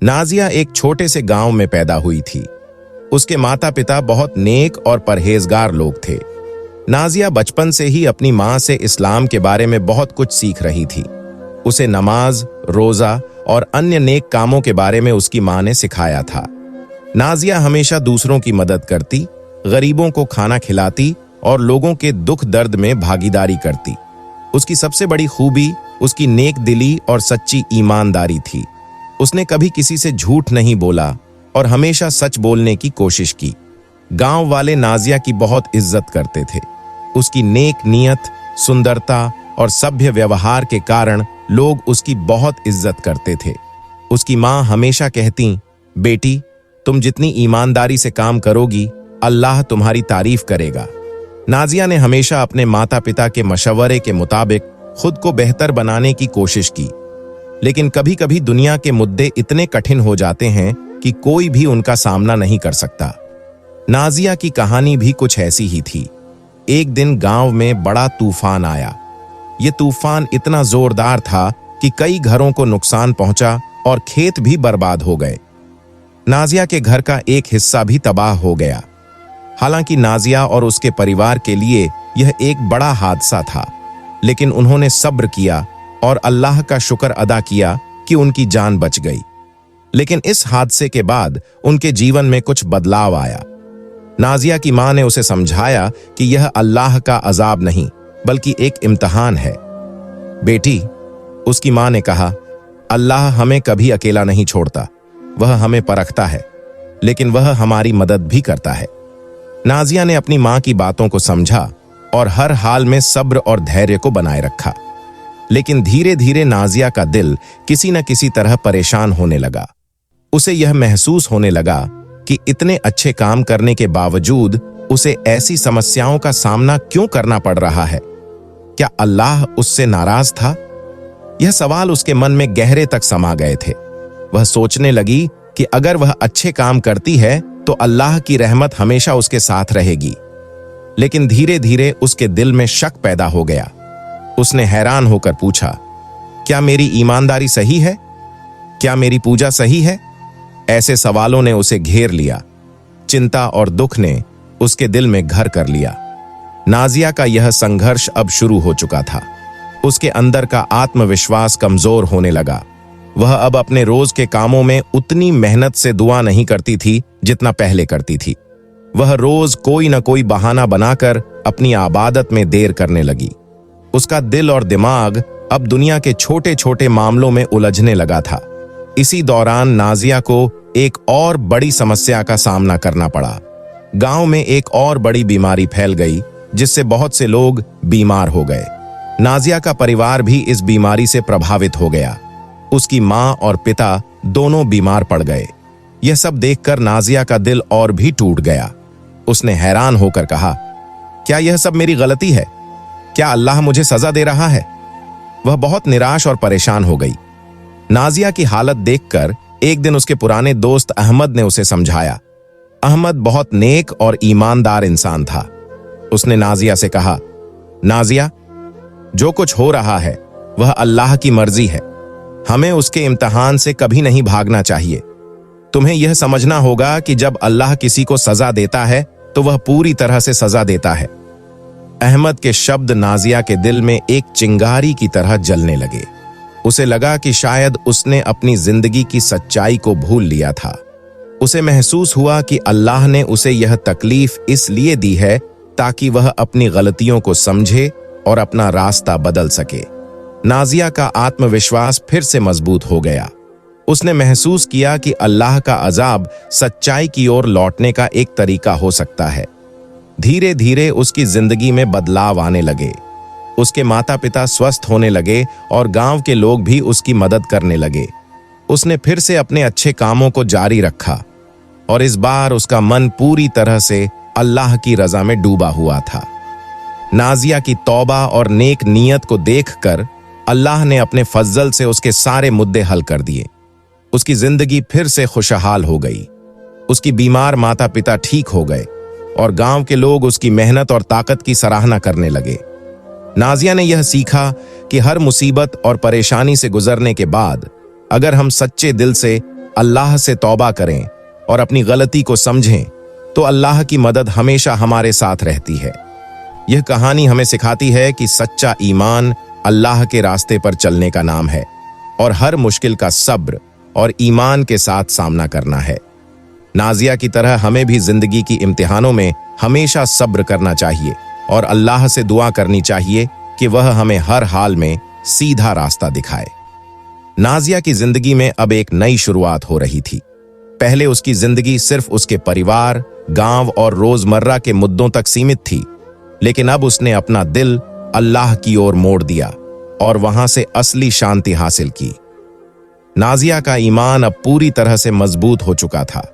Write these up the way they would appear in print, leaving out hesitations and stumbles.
नाजिया एक छोटे से गांव में पैदा हुई थी। उसके माता पिता बहुत नेक और परहेजगार लोग थे। नाजिया बचपन से ही अपनी मां से इस्लाम के बारे में बहुत कुछ सीख रही थी। उसे नमाज, रोजा और अन्य नेक कामों के बारे में उसकी मां ने सिखाया था। नाजिया हमेशा दूसरों की मदद करती, गरीबों को खाना खिलाती और लोगों के दुख दर्द में भागीदारी करती। उसकी सबसे बड़ी खूबी उसकी नेक दिली और सच्ची ईमानदारी थी। उसने कभी किसी से झूठ नहीं बोला और हमेशा सच बोलने की कोशिश की। गांव वाले नाजिया की बहुत इज्जत करते थे। उसकी नेक नियत, सुंदरता और सभ्य व्यवहार के कारण लोग उसकी बहुत इज्जत करते थे। उसकी मां हमेशा कहती, बेटी, तुम जितनी ईमानदारी से काम करोगी, अल्लाह तुम्हारी तारीफ करेगा। नाजिया ने हमेशा अपने माता पिता के मशवरे के मुताबिक खुद को बेहतर बनाने की कोशिश की, लेकिन कभी कभी दुनिया के मुद्दे इतने कठिन हो जाते हैं कि कोई भी उनका सामना नहीं कर सकता। नाजिया की कहानी भी कुछ ऐसी ही थी। एक दिन गांव में बड़ा तूफान आया। यह तूफान इतना जोरदार था कि कई घरों को नुकसान पहुंचा और खेत भी बर्बाद हो गए। नाजिया के घर का एक हिस्सा भी तबाह हो गया। हालांकि नाजिया और उसके परिवार के लिए यह एक बड़ा हादसा था, लेकिन उन्होंने सब्र किया और अल्लाह का शुक्र अदा किया कि उनकी जान बच गई। लेकिन इस हादसे के बाद उनके जीवन में कुछ बदलाव आया। नाजिया की मां ने उसे समझाया कि यह अल्लाह का अजाब नहीं, बल्कि एक इम्तिहान है। बेटी, उसकी मां ने कहा, अल्लाह हमें कभी अकेला नहीं छोड़ता। वह हमें परखता है, लेकिन वह हमारी मदद भी करता है। नाजिया ने अपनी मां की बातों को समझा और हर हाल में सब्र और धैर्य को बनाए रखा। लेकिन धीरे धीरे नाजिया का दिल किसी न किसी तरह परेशान होने लगा। उसे यह महसूस होने लगा कि इतने अच्छे काम करने के बावजूद उसे ऐसी समस्याओं का सामना क्यों करना पड़ रहा है। क्या अल्लाह उससे नाराज था? यह सवाल उसके मन में गहरे तक समा गए थे। वह सोचने लगी कि अगर वह अच्छे काम करती है तो अल्लाह की रहमत हमेशा उसके साथ रहेगी। लेकिन धीरे धीरे उसके दिल में शक पैदा हो गया। उसने हैरान होकर पूछा, क्या मेरी ईमानदारी सही है? क्या मेरी पूजा सही है? ऐसे सवालों ने उसे घेर लिया। चिंता और दुख ने उसके दिल में घर कर लिया। नाजिया का यह संघर्ष अब शुरू हो चुका था। उसके अंदर का आत्मविश्वास कमजोर होने लगा। वह अब अपने रोज के कामों में उतनी मेहनत से दुआ नहीं करती थी जितना पहले करती थी। वह रोज कोई न कोई बहाना बनाकर अपनी आबादत में देर करने लगी। उसका दिल और दिमाग अब दुनिया के छोटे छोटे मामलों में उलझने लगा था। इसी दौरान नाजिया को एक और बड़ी समस्या का सामना करना पड़ा। गांव में एक और बड़ी बीमारी फैल गई, जिससे बहुत से लोग बीमार हो गए। नाजिया का परिवार भी इस बीमारी से प्रभावित हो गया। उसकी मां और पिता दोनों बीमार पड़ गए। यह सब देखकर नाजिया का दिल और भी टूट गया। उसने हैरान होकर कहा, क्या यह सब मेरी गलती है? क्या अल्लाह मुझे सजा दे रहा है? वह बहुत निराश और परेशान हो गई। नाजिया की हालत देखकर एक दिन उसके पुराने दोस्त अहमद ने उसे समझाया। अहमद बहुत नेक और ईमानदार इंसान था। उसने नाजिया से कहा, नाजिया, जो कुछ हो रहा है वह अल्लाह की मर्जी है। हमें उसके इम्तिहान से कभी नहीं भागना चाहिए। तुम्हें यह समझना होगा कि जब अल्लाह किसी को सजा देता है तो वह पूरी तरह से सजा देता है। अहमद के शब्द नाजिया के दिल में एक चिंगारी की तरह जलने लगे। उसे लगा कि शायद उसने अपनी जिंदगी की सच्चाई को भूल लिया था। उसे महसूस हुआ कि अल्लाह ने उसे यह तकलीफ इसलिए दी है ताकि वह अपनी गलतियों को समझे और अपना रास्ता बदल सके। नाजिया का आत्मविश्वास फिर से मजबूत हो गया। उसने महसूस किया कि अल्लाह का अजाब सच्चाई की ओर लौटने का एक तरीका हो सकता है। धीरे धीरे उसकी जिंदगी में बदलाव आने लगे। उसके माता पिता स्वस्थ होने लगे और गांव के लोग भी उसकी मदद करने लगे। उसने फिर से अपने अच्छे कामों को जारी रखा और इस बार उसका मन पूरी तरह से अल्लाह की रजा में डूबा हुआ था। नाजिया की तौबा और नेक नियत को देखकर अल्लाह ने अपने फजल से उसके सारे मुद्दे हल कर दिए। उसकी जिंदगी फिर से खुशहाल हो गई। उसकी बीमार माता पिता ठीक हो गए और गांव के लोग उसकी मेहनत और ताकत की सराहना करने लगे। नाजिया ने यह सीखा कि हर मुसीबत और परेशानी से गुजरने के बाद अगर हम सच्चे दिल से अल्लाह से तौबा करें और अपनी गलती को समझें तो अल्लाह की मदद हमेशा हमारे साथ रहती है। यह कहानी हमें सिखाती है कि सच्चा ईमान अल्लाह के रास्ते पर चलने का नाम है और हर मुश्किल का सब्र और ईमान के साथ सामना करना है। नाजिया की तरह हमें भी जिंदगी की इम्तिहानों में हमेशा सब्र करना चाहिए और अल्लाह से दुआ करनी चाहिए कि वह हमें हर हाल में सीधा रास्ता दिखाए। नाजिया की जिंदगी में अब एक नई शुरुआत हो रही थी। पहले उसकी जिंदगी सिर्फ उसके परिवार, गांव और रोजमर्रा के मुद्दों तक सीमित थी, लेकिन अब उसने अपना दिल अल्लाह की ओर मोड़ दिया और वहां से असली शांति हासिल की। नाजिया का ईमान अब पूरी तरह से मजबूत हो चुका था।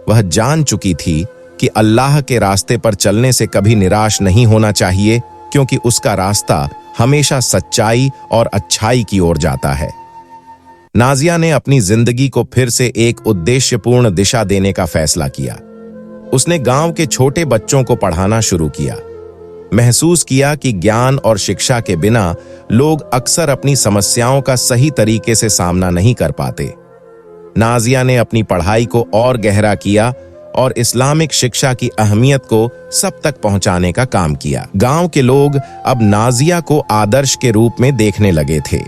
वह जान चुकी थी कि अल्लाह के रास्ते पर चलने से कभी निराश नहीं होना चाहिए, क्योंकि उसका रास्ता हमेशा सच्चाई और अच्छाई की ओर जाता है। नाजिया ने अपनी जिंदगी को फिर से एक उद्देश्यपूर्ण दिशा देने का फैसला किया। उसने गांव के छोटे बच्चों को पढ़ाना शुरू किया। महसूस किया कि ज्ञान और शिक्षा के बिना लोग अक्सर अपनी समस्याओं का सही तरीके से सामना नहीं कर पाते। नाजिया ने अपनी पढ़ाई को और गहरा किया और इस्लामिक शिक्षा की अहमियत को सब तक पहुंचाने का काम किया। गांव के लोग अब नाजिया को आदर्श के रूप में देखने लगे थे।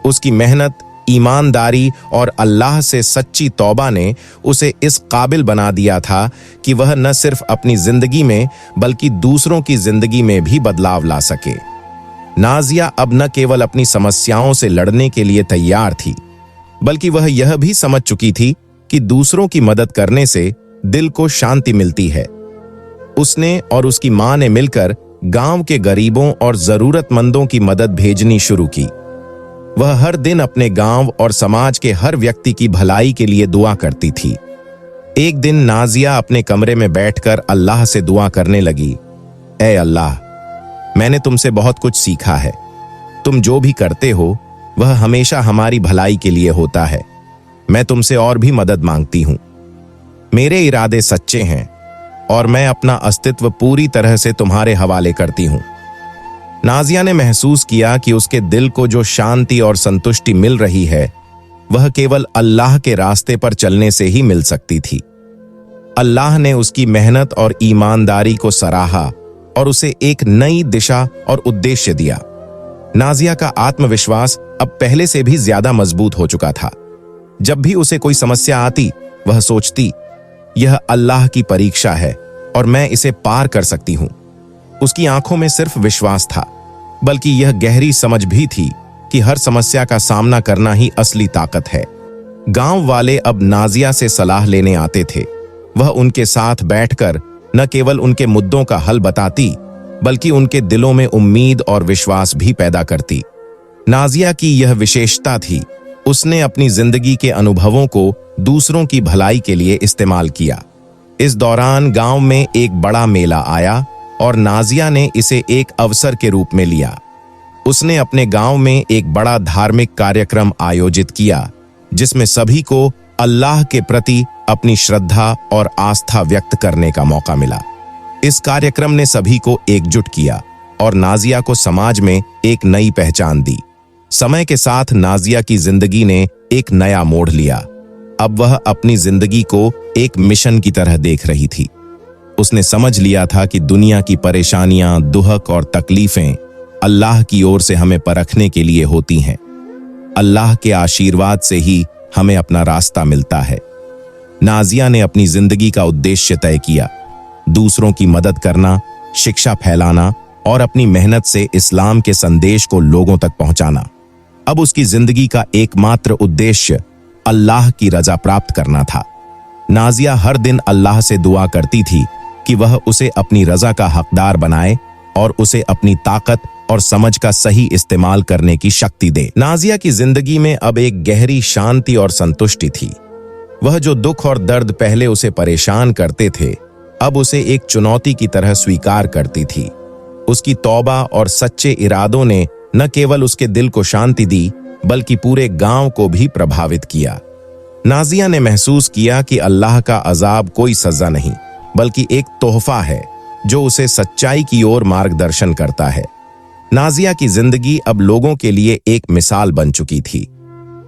उसकी मेहनत, ईमानदारी और अल्लाह से सच्ची तौबा ने उसे इस काबिल बना दिया था कि वह न सिर्फ अपनी जिंदगी में बल्कि दूसरों की जिंदगी में भी बदलाव ला सके। नाजिया अब न केवल अपनी समस्याओं से लड़ने के लिए तैयार थी, बल्कि वह यह भी समझ चुकी थी कि दूसरों की मदद करने से दिल को शांति मिलती है। उसने और उसकी मां ने मिलकर गांव के गरीबों और जरूरतमंदों की मदद भेजनी शुरू की। वह हर दिन अपने गांव और समाज के हर व्यक्ति की भलाई के लिए दुआ करती थी। एक दिन नाजिया अपने कमरे में बैठकर अल्लाह से दुआ करने लगी, ऐ अल्लाह, मैंने तुमसे बहुत कुछ सीखा है। तुम जो भी करते हो वह हमेशा हमारी भलाई के लिए होता है। मैं तुमसे और भी मदद मांगती हूं। मेरे इरादे सच्चे हैं और मैं अपना अस्तित्व पूरी तरह से तुम्हारे हवाले करती हूं। नाजिया ने महसूस किया कि उसके दिल को जो शांति और संतुष्टि मिल रही है वह केवल अल्लाह के रास्ते पर चलने से ही मिल सकती थी। अल्लाह ने उसकी मेहनत और ईमानदारी को सराहा और उसे एक नई दिशा और उद्देश्य दिया। नाजिया का आत्मविश्वास अब पहले से भी ज्यादा मजबूत हो चुका था। जब भी उसे कोई समस्या आती वह सोचती, यह अल्लाह की परीक्षा है और मैं इसे पार कर सकती हूं। उसकी आंखों में सिर्फ विश्वास था, बल्कि यह गहरी समझ भी थी कि हर समस्या का सामना करना ही असली ताकत है। गांव वाले अब नाजिया से सलाह लेने आते थे। वह उनके साथ बैठकर न केवल उनके मुद्दों का हल बताती, बल्कि उनके दिलों में उम्मीद और विश्वास भी पैदा करती। नाजिया की यह विशेषता थी, उसने अपनी जिंदगी के अनुभवों को दूसरों की भलाई के लिए इस्तेमाल किया। इस दौरान गांव में एक बड़ा मेला आया और नाजिया ने इसे एक अवसर के रूप में लिया। उसने अपने गांव में एक बड़ा धार्मिक कार्यक्रम आयोजित किया, जिसमें सभी को अल्लाह के प्रति अपनी श्रद्धा और आस्था व्यक्त करने का मौका मिला। इस कार्यक्रम ने सभी को एकजुट किया और नाजिया को समाज में एक नई पहचान दी। समय के साथ नाजिया की जिंदगी ने एक नया मोड़ लिया। अब वह अपनी जिंदगी को एक मिशन की तरह देख रही थी। उसने समझ लिया था कि दुनिया की परेशानियां, दुहक और तकलीफें अल्लाह की ओर से हमें परखने के लिए होती हैं। अल्लाह के आशीर्वाद से ही हमें अपना रास्ता मिलता है। नाजिया ने अपनी जिंदगी का उद्देश्य तय किया, दूसरों की मदद करना, शिक्षा फैलाना और अपनी मेहनत से इस्लाम के संदेश को लोगों तक पहुंचाना। अब उसकी जिंदगी का एकमात्र उद्देश्य अल्लाह की रजा प्राप्त करना था। नाजिया हर दिन अल्लाह से दुआ करती थी कि वह उसे अपनी रजा का हकदार बनाए और उसे अपनी ताकत और समझ का सही इस्तेमाल करने की शक्ति दे। नाजिया की जिंदगी में अब एक गहरी शांति और संतुष्टि थी। वह जो दुख और दर्द पहले उसे परेशान करते थे, अब उसे एक चुनौती की तरह स्वीकार करती थी। उसकी तौबा और सच्चे इरादों ने न केवल उसके दिल को शांति दी, बल्कि पूरे गांव को भी प्रभावित किया। नाजिया ने महसूस किया कि अल्लाह का अजाब कोई सजा नहीं, बल्कि एक तोहफा है जो उसे सच्चाई की ओर मार्गदर्शन करता है। नाजिया की जिंदगी अब लोगों के लिए एक मिसाल बन चुकी थी।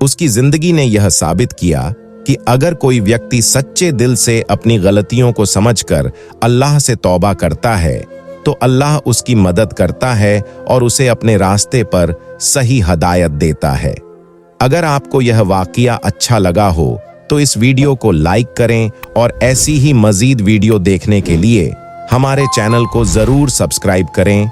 उसकी जिंदगी ने यह साबित किया कि अगर कोई व्यक्ति सच्चे दिल से अपनी गलतियों को समझकर अल्लाह से तौबा करता है तो अल्लाह उसकी मदद करता है और उसे अपने रास्ते पर सही हदायत देता है। अगर आपको यह वाकया अच्छा लगा हो तो इस वीडियो को लाइक करें और ऐसी ही मजीद वीडियो देखने के लिए हमारे चैनल को जरूर सब्सक्राइब करें।